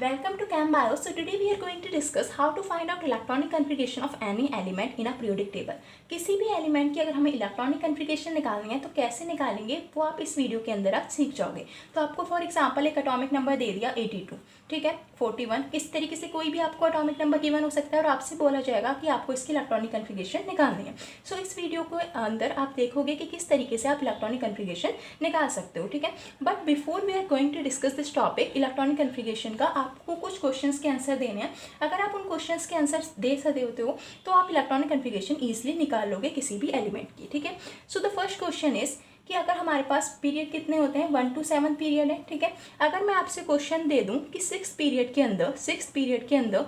Welcome to ChemBio. So today we are going to discuss how to find out electronic configuration of any element in a periodic table. किसी भी element की अगर हमें electronic configuration निकालनी है तो कैसे निकालेंगे वो आप इस वीडियो के अंदर आप सीख जाओगे। तो आपको फॉर एग्जांपल एक एटॉमिक नंबर दे दिया 82, ठीक है, 41, इस तरीके से कोई भी आपको एटॉमिक नंबर गिवन हो सकता है और आपसे बोला जाएगा कि आपको इसकी इलेक्ट्रॉनिक कन्फिगरेशन निकालनी है। सो इस वीडियो के अंदर आप देखोगे कि किस तरीके से आप इलेक्ट्रॉनिक कन्फिगरेशन निकाल सकते हो, ठीक है। But before we are going to discuss this topic electronic configuration का, आपको कुछ क्वेश्चंस के आंसर देने हैं। अगर आप उन क्वेश्चंस के आंसर दे सकते होते हो तो आप इलेक्ट्रॉनिक कन्फिगरेशन ईजिली निकाल लोगे किसी भी एलिमेंट की, ठीक है। So the first question is कि अगर हमारे पास पीरियड कितने होते हैं, 1 to 7 पीरियड है, ठीक है। अगर मैं आपसे क्वेश्चन दे दूं कि 6 पीरियड के अंदर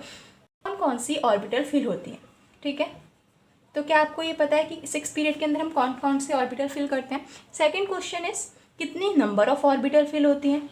कौन कौन सी ऑर्बिटल फिल होती है, ठीक है, तो क्या आपको ये पता है कि 6 पीरियड के अंदर हम कौन कौन से ऑर्बिटल फिल करते हैं। सेकेंड क्वेश्चन इज कितनी नंबर ऑफ ऑर्बिटल फिल होती हैं।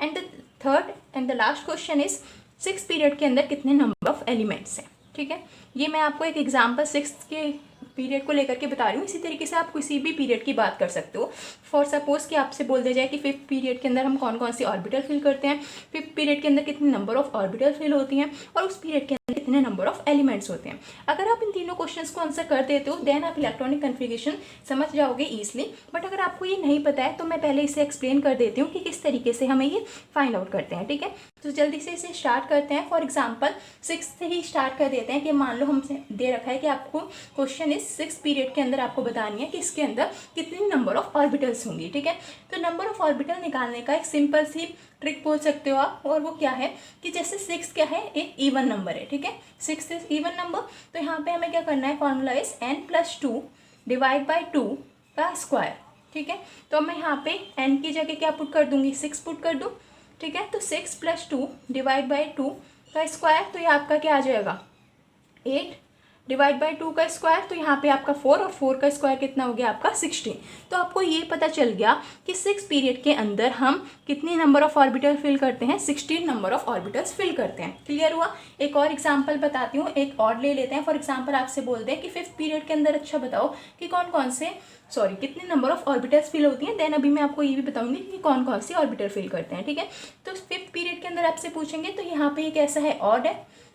And the third and the last question is 6 period के अंदर कितने नंबर ऑफ एलिमेंट्स हैं, ठीक है। ये मैं आपको एक एग्जाम्पल 6 के पीरियड को लेकर के बता रही हूँ। इसी तरीके से आप किसी भी पीरियड की बात कर सकते हो। फॉर सपोज कि आपसे बोल दिया जाए कि 5th पीरियड के अंदर हम कौन कौन सी ऑर्बिटल फिल करते हैं, 5th पीरियड के अंदर कितने नंबर ऑफ ऑर्बिटल फिल होती हैं और उस पीरियड के अंदर कितने नंबर ऑफ एलिमेंट्स होते हैं। अगर आप इन तीनों क्वेश्चंस को आंसर कर देते हो देन आप इलेक्ट्रॉनिक कन्फिगरेशन समझ जाओगे ईजिली। बट अगर आपको ये नहीं पता है तो मैं पहले इसे एक्सप्लेन कर देती हूँ कि किस तरीके से हमें ये फाइंड आउट करते हैं, ठीक है। तो जल्दी से इसे स्टार्ट करते हैं। फॉर एग्जाम्पल 6 से ही स्टार्ट कर देते हैं कि मान लो हमसे दे रखा है कि आपको क्वेश्चन इज 6 पीरियड के अंदर आपको बतानी है कि इसके अंदर कितनी नंबर ऑफ ऑर्बिटल्स होंगी, ठीक है। तो नंबर ऑफ ऑर्बिटल निकालने का एक सिंपल सी ट्रिक बोल सकते हो आप, और वो क्या है कि जैसे 6 क्या है, एक इवन नंबर है, ठीक है, 6 इज इवन नंबर। तो यहाँ पे हमें क्या करना है, formula is n+2 divide by 2 का स्क्वायर, ठीक है। तो मैं यहाँ पे n की जगह क्या पुट कर दूंगी, 6 पुट कर दूँ, ठीक है। तो 6 + 2 डिवाइड बाई 2 का स्क्वायर, तो ये आपका क्या आ जाएगा 8 डिवाइड बाई 2 का स्क्वायर, तो यहाँ पे आपका 4 और 4 का स्क्वायर कितना हो गया आपका 16। तो आपको ये पता चल गया कि 6 पीरियड के अंदर हम कितनी नंबर ऑफ ऑर्बिटल फिल करते हैं, 16 नंबर ऑफ ऑर्बिटल्स फिल करते हैं। क्लियर हुआ। एक और एग्जांपल बताती हूँ, एक और ले लेते हैं। फॉर एग्जांपल आपसे बोल दें कि 5th पीरियड के अंदर अच्छा बताओ कि कौन कौन से कितने नंबर ऑफ ऑर्बिटल्स फिल होती हैं। देन अभी मैं आपको ये भी बताऊंगी कि कौन कौन सी ऑर्बिटल फिल करते हैं, ठीक है। तो 5th पीरियड के अंदर आपसे पूछेंगे तो यहाँ पे एक ऐसा है ऑड है,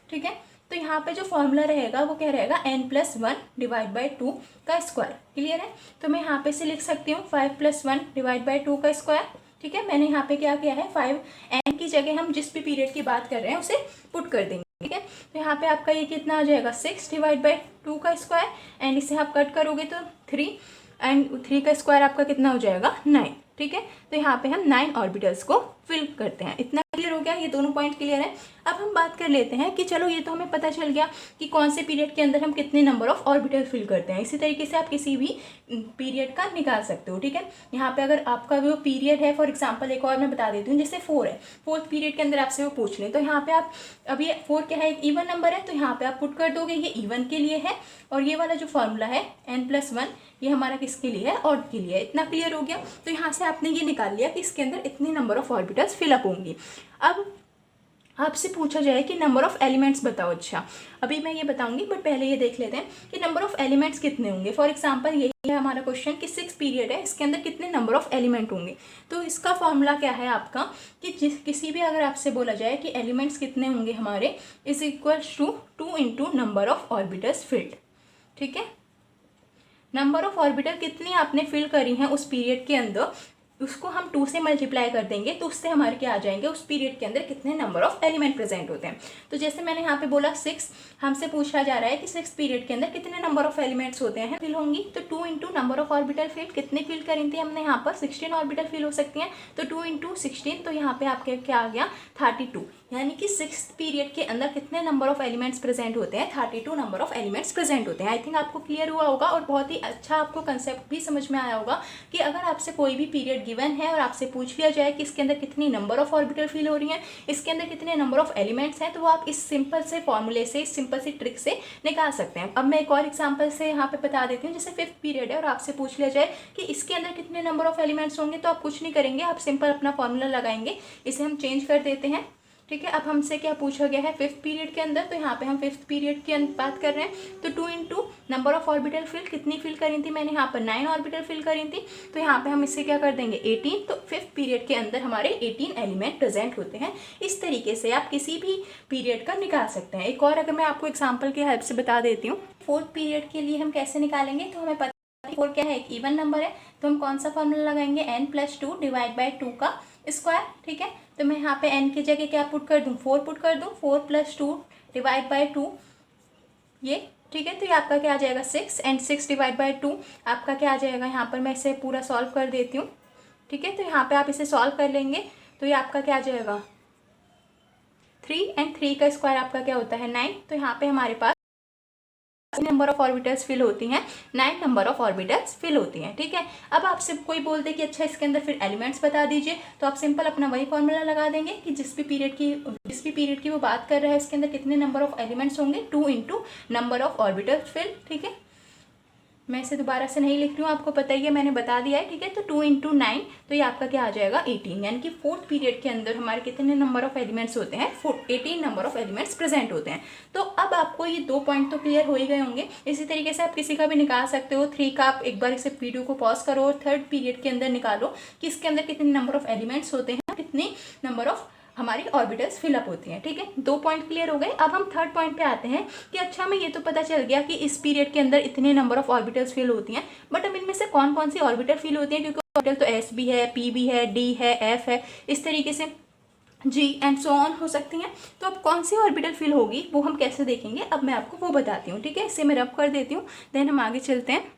ठीक है। तो यहाँ पे जो फॉर्मूला रहेगा वो क्या रहेगा, n+1 डिवाइड बाई 2 का स्क्वायर। क्लियर है। तो मैं यहाँ पे से लिख सकती हूँ 5 + 1 डिवाइड बाई 2 का स्क्वायर, ठीक है। मैंने यहाँ पे क्या किया है, 5 n की जगह हम जिस भी पीरियड की बात कर रहे हैं उसे पुट कर देंगे, ठीक है। तो यहाँ पे आपका ये कितना आ जाएगा 6 डिवाइड बाई 2 का स्क्वायर, एंड इसे आप कट करोगे तो 3, एंड 3 का स्क्वायर आपका कितना हो जाएगा 9, ठीक है। तो यहाँ पे हम 9 ऑर्बिटल्स को फिल करते हैं। इतना क्लियर हो गया, ये दोनों पॉइंट क्लियर है। अब हम बात कर लेते हैं कि चलो ये तो हमें पता चल गया कि कौन से पीरियड के अंदर हम कितने नंबर ऑफ ऑर्बिटल फिल करते हैं। इसी तरीके से आप किसी भी पीरियड का निकाल सकते हो, ठीक है। यहाँ पे अगर आपका वो पीरियड है, फॉर एग्जांपल एक और मैं बता देती हूँ, जैसे 4 है, 4th पीरियड के अंदर आपसे वो पूछ लें तो यहाँ पे आप अभी 4 क्या है, एक इवन नंबर है, तो यहाँ पे आप पुट कर दोगे, ये इवन के लिए है। और ये वाला जो फॉर्मूला है n+1 ये हमारा किसके लिए है, ऑड के लिए है। इतना क्लियर हो गया। तो यहाँ से आपने ये निकाल लिया कि इसके अंदर इतनी नंबर ऑफ ऑर्बिटल्स फिलअप होंगी। अब आपसे पूछा जाए कि नंबर ऑफ एलिमेंट्स बताओ। अच्छा, अभी मैं ये बताऊंगी बट पहले ये देख लेते हैं कि नंबर ऑफ एलिमेंट्स कितने होंगे। फॉर एग्जांपल यही है हमारा क्वेश्चन कि 6 पीरियड है, इसके अंदर कितने नंबर ऑफ एलिमेंट होंगे। तो इसका फॉर्मूला क्या है आपका कि किसी भी अगर आपसे बोला जाए कि एलिमेंट्स कितने होंगे हमारे, is equals to 2 × number of orbitals filled, ठीक है। नंबर ऑफ ऑर्बिटल कितनी आपने फिल करी हैं उस पीरियड के अंदर, उसको हम 2 से मल्टीप्लाई कर देंगे तो उससे हमारे क्या आ जाएंगे, उस पीरियड के अंदर कितने नंबर ऑफ एलिमेंट प्रेजेंट होते हैं। तो जैसे मैंने यहाँ पे बोला 6, हमसे पूछा जा रहा है कि 6 पीरियड के अंदर कितने नंबर ऑफ एलिमेंट्स होते हैं फिल होंगी। तो 2 × नंबर ऑफ ऑर्बिटल फिल, कितने फिल करी थी हमने यहाँ पर 16 ऑर्बिटल फिल हो सकती हैं। तो 2 × 16, तो यहाँ पे आपके क्या आ गया 32, यानी कि 6th पीरियड के अंदर कितने नंबर ऑफ एलिमेंट्स प्रेजेंट होते हैं, 32 नंबर ऑफ एलिमेंट्स प्रेजेंट होते हैं। आई थिंक आपको क्लियर हुआ होगा और बहुत ही अच्छा आपको कंसेप्ट भी समझ में आया होगा कि अगर आपसे कोई भी पीरियड गिवन है और आपसे पूछ लिया जाए कि इसके अंदर कितनी नंबर ऑफ ऑर्बिटल फिल हो रही हैं, इसके अंदर कितने नंबर ऑफ एलिमेंट्स हैं, तो वो आप इस सिंपल से फॉर्मूले से, इस सिंपल सी ट्रिक से निकाल सकते हैं। अब मैं एक और एग्जांपल से यहाँ पे बता देती हूँ। जैसे 5th पीरियड है और आपसे पूछ लिया जाए कि इसके अंदर कितने नंबर ऑफ एलिमेंट्स होंगे, तो आप कुछ नहीं करेंगे, आप सिंपल अपना फॉर्मूला लगाएंगे। इसे हम चेंज कर देते हैं, ठीक है। अब हमसे क्या पूछा गया है फिफ्थ पीरियड के अंदर, तो यहाँ पे हम फिफ्थ पीरियड की बात कर रहे हैं। तो 2 into number of orbital fill, कितनी फिल करी थी मैंने यहाँ पर 9 ऑर्बिटल फिल करी थी, तो यहाँ पे हम इससे क्या कर देंगे 18। तो फिफ्थ पीरियड के अंदर हमारे 18 एलिमेंट प्रेजेंट होते हैं। इस तरीके से आप किसी भी पीरियड का निकाल सकते हैं। एक और अगर मैं आपको एग्जाम्पल की हेल्प से बता देती हूँ, फोर्थ पीरियड के लिए हम कैसे निकालेंगे, तो हमें पता है 4 क्या है, एक इवन नंबर है, तो हम कौन सा फॉर्मूला लगाएंगे, n+2 डिवाइड बाई 2 का स्क्वायर। ठीक है, तो मैं यहाँ पे n की जगह क्या पुट कर दूँ, 4 पुट कर दूँ, 4+2 डिवाइड बाई 2 ये। ठीक है, तो ये आपका क्या आ जाएगा 6, एंड 6 डिवाइड बाई 2 आपका क्या आ जाएगा, यहाँ पर मैं इसे पूरा सॉल्व कर देती हूँ। ठीक है, तो यहाँ पे आप इसे सॉल्व कर लेंगे तो ये आपका क्या आ जाएगा 3, एंड 3 का स्क्वायर आपका क्या होता है 9। तो यहाँ पे हमारे पास नंबर ऑफ ऑर्बिटल्स फिल होती हैं, 9 नंबर ऑफ ऑर्बिटल्स फिल होती हैं। ठीक है, अब आपसे कोई बोल दे कि अच्छा इसके अंदर फिर एलिमेंट्स बता दीजिए, तो आप सिंपल अपना वही फॉर्मूला लगा देंगे कि जिस भी पीरियड की वो बात कर रहा है उसके अंदर कितने नंबर ऑफ एलिमेंट्स होंगे, 2 into number of orbitals fill. ठीक है, मैं इसे दोबारा से नहीं लिख रही हूँ, आपको पता ही है, मैंने बता दिया है। ठीक है, तो 2 इंटू 9, तो ये आपका क्या आ जाएगा 18, यानी कि फोर्थ पीरियड के अंदर हमारे कितने नंबर ऑफ एलिमेंट्स होते हैं, 18 नंबर ऑफ एलिमेंट्स प्रेजेंट होते हैं। तो अब आपको ये 2 पॉइंट तो क्लियर हो ही गए होंगे। इसी तरीके से आप किसी का भी निकाल सकते हो। 3 का आप एक बार इसे वीडियो को पॉज करो और थर्ड पीरियड के अंदर निकालो कि इसके अंदर कितने नंबर ऑफ एलिमेंट्स होते हैं, कितनी नंबर ऑफ हमारी ऑर्बिटल्स फिलअप होती हैं। ठीक है, 2 पॉइंट क्लियर हो गए। अब हम थर्ड पॉइंट पे आते हैं कि अच्छा हमें ये तो पता चल गया कि इस पीरियड के अंदर इतने नंबर ऑफ ऑर्बिटल्स फिल होती हैं, बट अब इनमें से कौन कौन सी ऑर्बिटल फिल होती हैं, क्योंकि ऑर्बिटल तो एस भी है, पी भी है, डी है, एफ है, इस तरीके से जी एंड सो ऑन हो सकती हैं। तो अब कौन सी ऑर्बिटल फिल होगी वो हम कैसे देखेंगे, अब मैं आपको वो बताती हूँ। ठीक है, इसे मैं रब कर देती हूँ, देन हम आगे चलते हैं।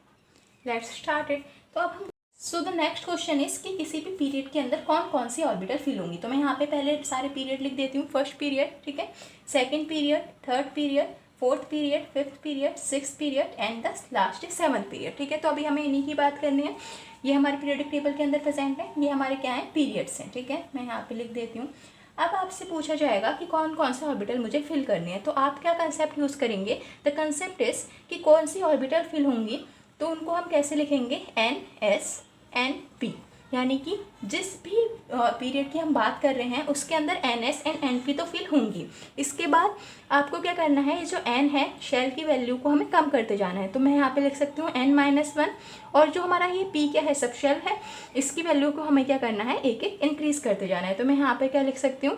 Let's start it. तो अब हम so the next question is कि किसी भी पीरियड के अंदर कौन कौन सी ऑर्बिटल फिल होंगी। तो मैं यहाँ पे पहले सारे पीरियड लिख देती हूँ। फर्स्ट पीरियड, ठीक है, second period, third period, fourth period, fifth period, sixth period and the last is seventh period. ठीक है, तो अभी हमें इन्हीं की बात करनी है। ये हमारे पीरियडिक टेबल के अंदर प्रेजेंट है, ये हमारे क्या है पीरियड्स हैं। ठीक है, मैं यहाँ पे लिख देती हूँ। अब आपसे पूछा जाएगा कि कौन कौन से ऑर्बिटल मुझे फिल करनी है, तो आप क्या कंसेप्ट यूज़ करेंगे, द कंसेप्ट इज कि कौन सी ऑर्बिटल फिल होंगी, तो उनको हम कैसे लिखेंगे NS&P, यानी कि जिस भी पीरियड की हम बात कर रहे हैं उसके अंदर NS एंड NP तो फिल होंगी। इसके बाद आपको क्या करना है, ये जो N है शेल की वैल्यू को हमें कम करते जाना है। तो मैं यहाँ पे लिख सकती हूँ N-1, और जो हमारा ये P क्या है सब शेल है, इसकी वैल्यू को हमें क्या करना है एक एक इंक्रीज करते जाना है। तो मैं यहाँ पे क्या लिख सकती हूँ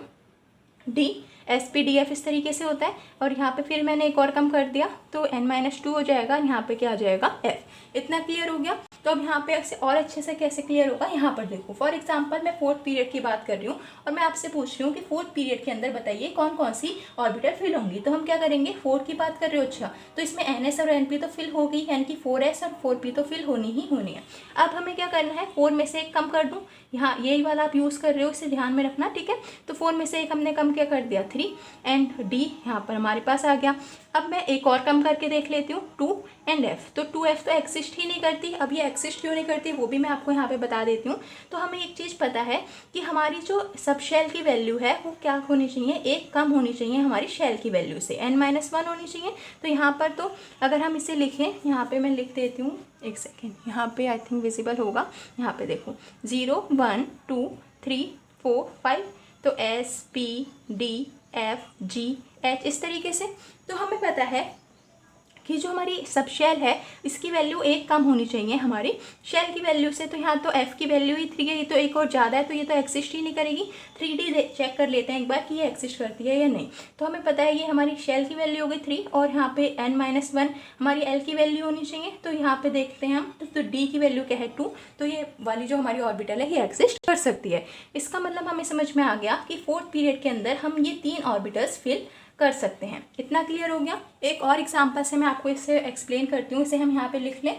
DSPDF इस तरीके से होता है, और यहाँ पे फिर मैंने एक और कम कर दिया तो N-2 हो जाएगा, यहाँ पे क्या आ जाएगा F। इतना क्लियर हो गया। तो अब यहाँ पे और अच्छे से कैसे क्लियर होगा, यहाँ पर देखो। फॉर एग्जांपल मैं फोर्थ पीरियड की बात कर रही हूँ और मैं आपसे पूछ रही हूँ कि फोर्थ पीरियड के अंदर बताइए कौन कौन सी ऑर्बिटल फिल होंगी। तो हम क्या करेंगे, फोर्थ की बात कर रहे हो, अच्छा तो इसमें NS और NP तो फिल हो गई, यानी कि 4S और 4P तो फिल होनी ही होनी है। अब हमें क्या करना है, 4 में से एक कम कर दूँ, यहाँ यही वाला आप यूज़ कर रहे हो, इसे ध्यान में रखना। ठीक है, तो 4 में से एक हमने कम क्या कर दिया 3, एंड D यहाँ पर हमारे पास आ गया। अब मैं एक और कम करके देख लेती हूँ 2 एंड F। तो 2F तो एक्सिस्ट ही नहीं करती। अब ये एक्सिस्ट क्यों नहीं करती वो भी मैं आपको यहाँ पे बता देती हूँ। तो हमें एक चीज़ पता है कि हमारी जो सब शेल की वैल्यू है वो क्या होनी चाहिए, एक कम होनी चाहिए हमारी शेल की वैल्यू से, N-1 होनी चाहिए। तो यहाँ पर तो अगर हम इसे लिखें, यहाँ पे मैं लिख देती हूँ, एक सेकेंड, यहाँ पे आई थिंक विजिबल होगा। यहाँ पे देखो 0 1 2 3 4 5, तो S P D F G H इस तरीके से। तो हमें पता है कि जो हमारी सब शेल है इसकी वैल्यू एक कम होनी चाहिए हमारी शेल की वैल्यू से। तो यहाँ तो F की वैल्यू ही 3 है, ये तो एक और ज़्यादा है, तो ये तो एक्सिस्ट ही नहीं करेगी। 3D चेक कर लेते हैं एक बार कि ये एक्सिस्ट करती है या नहीं। तो हमें पता है ये हमारी शेल की वैल्यू हो गई 3, और यहाँ पे N-1 हमारी L की वैल्यू होनी चाहिए। तो यहाँ पे देखते हैं हम, तो D की वैल्यू क्या है 2, तो ये वाली जो हमारी ऑर्बिटल है ये एक्सिस्ट कर सकती है। इसका मतलब हमें समझ में आ गया कि फोर्थ पीरियड के अंदर हम ये 3 ऑर्बिटल्स फिल कर सकते हैं। इतना क्लियर हो गया। एक और एग्जांपल से मैं आपको इसे एक्सप्लेन करती हूँ, इसे हम यहाँ पे लिख लें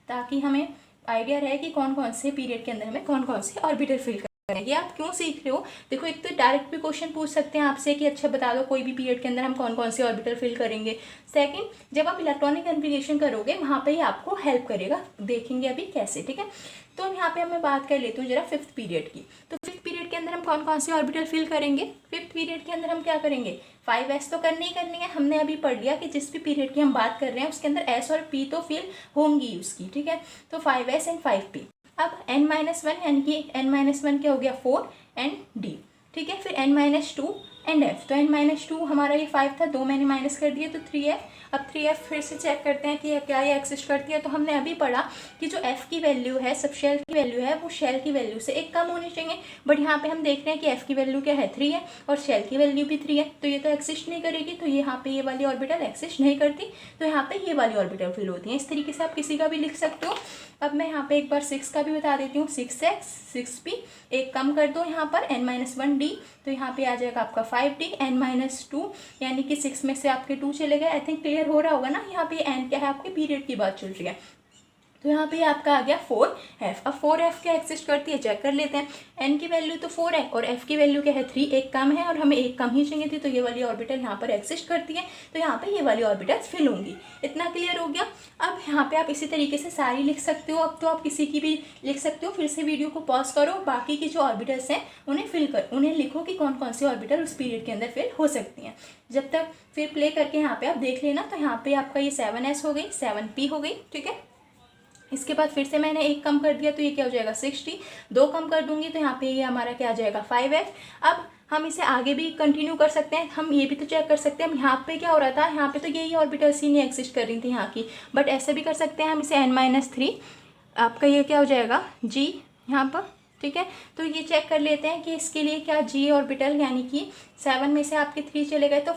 ताकि हमें आइडिया रहे कि कौन कौन से पीरियड के अंदर हमें कौन कौन से ऑर्बिटल फिल करना है। ये आप क्यों सीख रहे हो, देखो एक तो डायरेक्ट भी क्वेश्चन पूछ सकते हैं आपसे कि अच्छा बता दो कोई भी पीरियड के अंदर हम कौन कौन से ऑर्बिटल फिल करेंगे। सेकंड, जब आप इलेक्ट्रॉनिक कन्फिगरेशन करोगे वहाँ पे ही आपको हेल्प करेगा, देखेंगे अभी कैसे। ठीक है, तो यहाँ पे मैं बात कर लेती हूँ जरा फिफ्थ पीरियड की। तो फिफ्थ पीरियड के अंदर हम कौन कौन सी ऑर्बिटल फिल करेंगे, फिफ्थ पीरियड के अंदर हम क्या करेंगे, 5S तो करनी ही करनी है। हमने अभी पढ़ लिया कि जिस भी पीरियड की हम बात कर रहे हैं उसके अंदर S और P तो फिल होंगी उसकी। ठीक है, तो 5S एंड 5P। अब N-1 यानी कि N-1 क्या हो गया 4 एंड D। ठीक है, फिर N-2 एंड एफ। तो n-2 हमारा ये 5 था, 2 मैंने माइनस कर दिए तो 3f। अब 3f फिर से चेक करते हैं कि क्या ये एग्जिस्ट करती है। तो हमने अभी पढ़ा कि जो f की वैल्यू है, सब शेल की वैल्यू है, वो शेल की वैल्यू से एक कम होनी चाहिए। बट यहाँ पे हम देख रहे हैं कि f की वैल्यू क्या है, 3 है, और शेल की वैल्यू भी 3 है, तो ये तो एग्जिस्ट नहीं करेगी। तो यहाँ पे ये वाली ऑर्बिटल एग्जिस्ट नहीं करती, तो यहाँ पे ये वाली ऑर्बिटल फिल होती है। इस तरीके से आप किसी का भी लिख सकते हो। अब मैं यहाँ पे एक बार 6 का भी बता देती हूँ, 6x 6p, एक कम कर दो यहाँ पर n-1d, तो यहाँ पे आ जाएगा आपका 5d, n-2 यानी कि 6 में से आपके 2 चले गए। आई थिंक क्लियर हो रहा होगा ना। यहाँ पे n क्या है, आपके पीरियड की बात चल रही है। तो यहाँ पे आपका आ गया 4f। अब 4f क्या एग्जिस्ट करती है, चेक कर लेते हैं। n की वैल्यू तो 4 है और f की वैल्यू क्या है, 3, एक कम है और हमें एक कम ही चाहिए थी, तो ये वाली ऑर्बिटल यहाँ पर एग्जिस्ट करती है। तो यहाँ पे ये वाली ऑर्बिटल फिल होंगी। इतना क्लियर हो गया। अब यहाँ पे आप इसी तरीके से सारी लिख सकते हो। अब तो आप किसी की भी लिख सकते हो। फिर से वीडियो को पॉज करो, बाकी की जो ऑर्बिटल्स हैं उन्हें लिखो कि कौन कौन सी ऑर्बिटल उस पीरियड के अंदर फिल हो सकती हैं। जब तक फिर प्ले करके यहाँ पे आप देख लेना। तो यहाँ पे आपका ये 7s हो गई, 7p हो गई, ठीक है। इसके बाद फिर से मैंने एक कम कर दिया, तो ये क्या हो जाएगा 60, 2 कम कर दूंगी तो यहाँ पे ये हमारा क्या आ जाएगा 5f। अब हम इसे आगे भी कंटिन्यू कर सकते हैं। हम ये भी तो चेक कर सकते हैं हम यहाँ पे क्या हो रहा था, यहाँ पे तो यही ऑर्बिटल्स ही नहीं एग्जिस्ट कर रही थी यहाँ की, बट ऐसे भी कर सकते हैं हम इसे n-3, आपका ये क्या हो जाएगा g यहाँ पर, ठीक है। तो ये चेक कर लेते हैं कि इसके लिए क्या g ऑर्बिटल, यानी कि 7 में से आपके 3 चले गए तो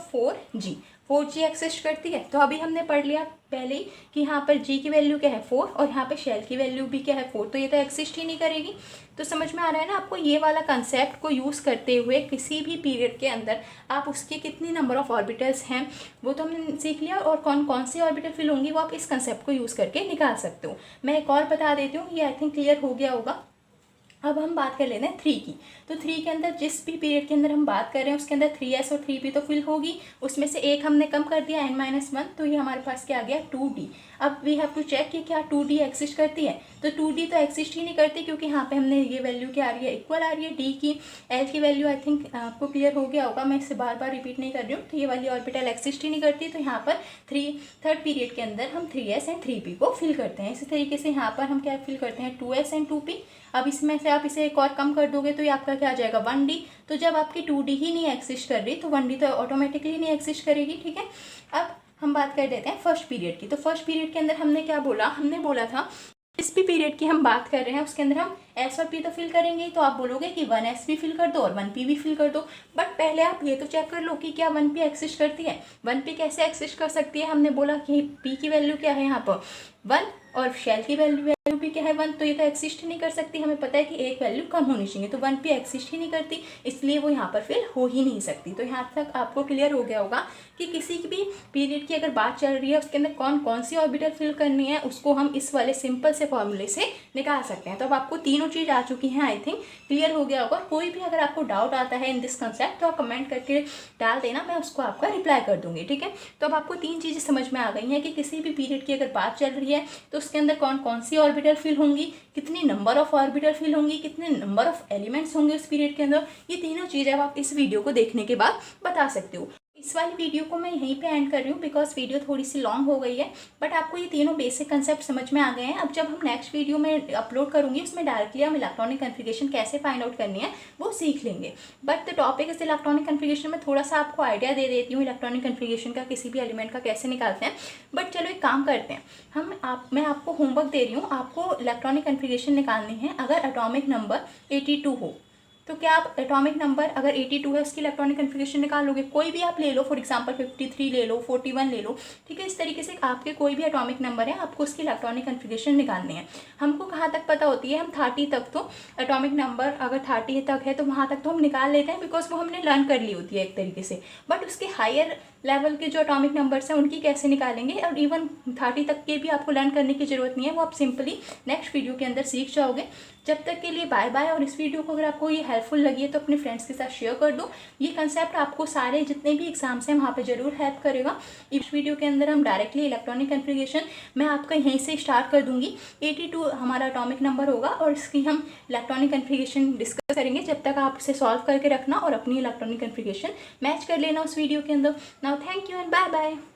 4g एग्जिस्ट करती है। तो अभी हमने पढ़ लिया पहले ही कि यहाँ पर g की वैल्यू क्या है 4 और यहाँ पे शेल की वैल्यू भी क्या है 4, तो ये तो एग्जिस्ट ही नहीं करेगी। तो समझ में आ रहा है ना आपको। ये वाला कंसेप्ट को यूज़ करते हुए किसी भी पीरियड के अंदर आप उसके कितनी नंबर ऑफ ऑर्बिटल्स हैं वो तो हमने सीख लिया, और कौन कौन सी ऑर्बिटल फिल होंगी वो आप इस कंसेप्ट को यूज़ करके निकाल सकते हो। मैं एक और बता देती हूँ, ये आई थिंक क्लियर हो गया होगा। अब हम बात कर लेते हैं 3 की। तो 3 के अंदर जिस भी पीरियड के अंदर हम बात कर रहे हैं उसके अंदर 3s और 3p तो फिल होगी। उसमें से एक हमने कम कर दिया n-1, तो ये हमारे पास क्या आ गया 2d। अब वी हैव टू चेक कि क्या 2d एग्जिस्ट करती है। तो 2d तो एग्जिस्ट ही नहीं करती, क्योंकि यहाँ पे हमने ये वैल्यू क्या आ रही है, इक्वल आ रही है d की। l की वैल्यू आई थिंक आपको क्लियर हो गया होगा, मैं इसे बार बार रिपीट नहीं कर रही हूँ। तो ये वाली ऑर्बिटल एग्जिस्ट ही नहीं करती, तो यहाँ पर थर्ड पीरियड के अंदर हम 3s एंड 3p को फिल करते हैं। इसी तरीके से यहाँ पर हम क्या फिल करते हैं 2s एंड 2p। अब इसमें से आप इसे एक और कम कर दोगे तो ये आपका क्या आ जाएगा 1d। तो जब आपकी 2d ही नहीं एग्जिस्ट कर रही तो 1d तो ऑटोमेटिकली नहीं एग्जिस्ट करेगी, ठीक है। अब हम बात कर देते हैं फर्स्ट पीरियड की। तो फर्स्ट पीरियड के अंदर हमने क्या बोला, हमने बोला था जिस भी पीरियड की हम बात कर रहे हैं उसके अंदर हम s और p तो फिल करेंगे। तो आप बोलोगे कि 1s भी फिल कर दो और 1p भी फिल कर दो, बट पहले आप ये तो चेक कर लो कि क्या 1p एग्जिस्ट करती है। 1p कैसे एग्जिस्ट कर सकती है, हमने बोला कि p की वैल्यू क्या है यहाँ पर 1 और शेल की वैल्यू भी क्या है 1, तो ये तो एग्जिस्ट ही नहीं कर सकती। हमें पता है कि एक वैल्यू कम होनी चाहिए, तो 1p एग्जिस्ट ही नहीं करती, इसलिए वो यहाँ पर फिल हो ही नहीं सकती। तो यहाँ तक आपको क्लियर हो गया होगा कि किसी भी पीरियड की अगर बात चल रही है उसके अंदर कौन कौन सी ऑर्बिटल फिल करनी है उसको हम इस वाले सिंपल से फॉर्मूले से निकाल सकते हैं। तो अब आपको तीनों चीज़ आ चुकी हैं, आई थिंक क्लियर हो गया होगा। कोई भी अगर आपको डाउट आता है इन दिस कंसेप्ट तो आप कमेंट करके डाल देना, मैं उसको आपका रिप्लाई कर दूंगी, ठीक है। तो अब आपको 3 चीज़ें समझ में आ गई हैं कि किसी भी पीरियड की अगर बात चल रही है तो उसके अंदर कौन कौन सी ऑर्बिटल फिल होंगी, कितनी नंबर ऑफ ऑर्बिटल फिल होंगी, कितने नंबर ऑफ एलिमेंट्स होंगे उस पीरियड के अंदर। ये तीनों चीज़ें आप इस वीडियो को देखने के बाद बता सकते हो। इस वाली वीडियो को मैं यहीं पे एंड कर रही हूँ बिकॉज वीडियो थोड़ी सी लॉन्ग हो गई है, बट आपको ये तीनों बेसिक कंसेप्ट समझ में आ गए हैं। अब जब हम नेक्स्ट वीडियो में अपलोड करूँगी उसमें डायरेक्टली हम इलेक्ट्रॉनिक कन्फिगरेशन कैसे फाइंड आउट करनी है वो सीख लेंगे। But the topic is electronic configuration में थोड़ा सा आपको आइडिया दे देती हूँ इलेक्ट्रॉनिक कन्फिगरेशन का, किसी भी एलिमेंट का कैसे निकालते हैं। बट चलो एक काम करते हैं, मैं आपको होमवर्क दे रही हूँ, आपको इलेक्ट्रॉनिक कन्फिगरेशन निकालनी है। अगर एटॉमिक नंबर 82 हो तो क्या आप एटॉमिक नंबर अगर 82 है उसकी इलेक्ट्रॉनिक कन्फिगरेशन निकाल लोगे। कोई भी आप ले लो, फॉर एग्जांपल 53 ले लो, 41 ले लो, ठीक है। इस तरीके से आपके कोई भी एटॉमिक नंबर है आपको उसकी इलेक्ट्रॉनिक कन्फिगरेशन निकालनी है। हमको कहाँ तक पता होती है, हम 30 तक तो एटॉमिक नंबर अगर 30 तक है तो वहाँ तक तो हम निकाल लेते हैं बिकॉज वो हमने लर्न कर ली होती है एक तरीके से। बट उसके हायर लेवल के जो एटॉमिक नंबर्स हैं उनकी कैसे निकालेंगे, और इवन 30 तक के भी आपको लर्न करने की ज़रूरत नहीं है, वो आप सिंपली नेक्स्ट वीडियो के अंदर सीख जाओगे। जब तक के लिए बाय बाय। और इस वीडियो को अगर आपको ये हेल्पफुल लगी है तो अपने फ्रेंड्स के साथ शेयर कर दो। ये कंसेप्ट आपको सारे जितने भी एग्जाम्स हैं वहाँ पे ज़रूर हेल्प करेगा। इस वीडियो के अंदर हम डायरेक्टली इलेक्ट्रॉनिक कन्फिगरेशन मैं आपका यहीं से स्टार्ट कर दूँगी। 82 हमारा एटॉमिक नंबर होगा और इसकी हम इलेक्ट्रॉनिक कन्फिगरेशन डिस्कस करेंगे। जब तक आप इसे सॉल्व करके रखना और अपनी इलेक्ट्रॉनिक कन्फिगरेशन मैच कर लेना उस वीडियो के अंदर। Now thank you and bye bye.